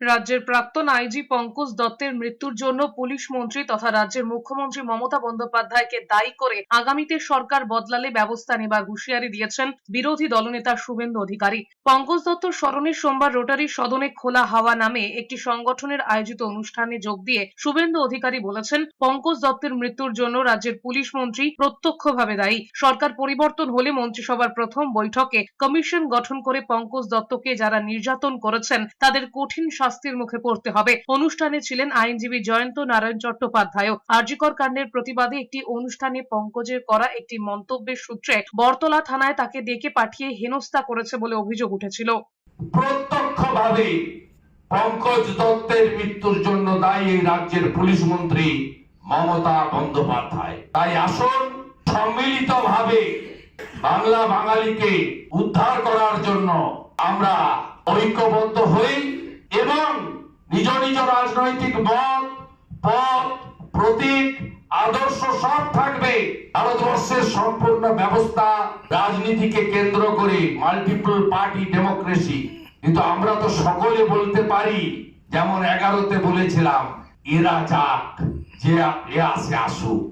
রাজ্যের প্রাক্তন আইজি পঙ্কজ দত্তের মৃত্যুর জন্য পুলিশ মন্ত্রী তথা রাজ্যের মুখ্যমন্ত্রী মমতা বন্দ্যোপাধ্যায়কে দায়ী করে আগামীতে সরকার বদলালে ব্যবস্থা নেবার হুঁশিয়ারি দিয়েছেন বিরোধী দলনেতা শুভেন্দু অধিকারী। পঙ্কজ দত্তর স্মরণে সোমবার রোটারি সদনে খোলা হাওয়া নামে একটি সংগঠনের আয়োজিত অনুষ্ঠানে যোগ দিয়ে শুভেন্দু অধিকারী বলেছেন, পঙ্কজ দত্তের মৃত্যুর জন্য রাজ্যের পুলিশ মন্ত্রী প্রত্যক্ষভাবে দায়ী। সরকার পরিবর্তন হলে মন্ত্রিসভার প্রথম বৈঠকে কমিশন গঠন করে পঙ্কজ দত্তকে যারা নির্যাতন করেছেন তাদের কঠিন শাস্তির মুখে পড়তে হবে। অনুষ্ঠানে ছিলেন আইনজীবী জয়ন্ত নারায়ণ চট্টোপাধ্যায়ও। আর.জি. কর কাণ্ডের প্রতিবাদে একটি অনুষ্ঠানে পঙ্কজের করা একটি মন্তব্যের সূত্রে বরতলা থানায় তাকে ডেকে পাঠিয়ে হেনস্থা করেছে বলে অভিযোগ উঠেছিল। প্রত্যক্ষভাবে পঙ্কজ দত্তের মৃত্যুর জন্য দায়ী এই রাজ্যের পুলিশ মন্ত্রী মমতা বন্দ্যোপাধ্যায়। তাই আসুন সম্মিলিতভাবে বাংলা বাঙালিকে উদ্ধার করার জন্য আমরা ঐক্যবদ্ধ হই এবং নিজ নিজ রাজনৈতিক মত, পথ, প্রতীক, আদর্শ সব থাকবে। ভারতবর্ষের সম্পূর্ণ ব্যবস্থা রাজনীতিকে কেন্দ্র করে মাল্টিপল পার্টি ডেমোক্রেসি, কিন্তু আমরা তো সকলে বলতে পারি, যেমন 11তে বলেছিলাম, এরা যাক, যে আসে আসুক।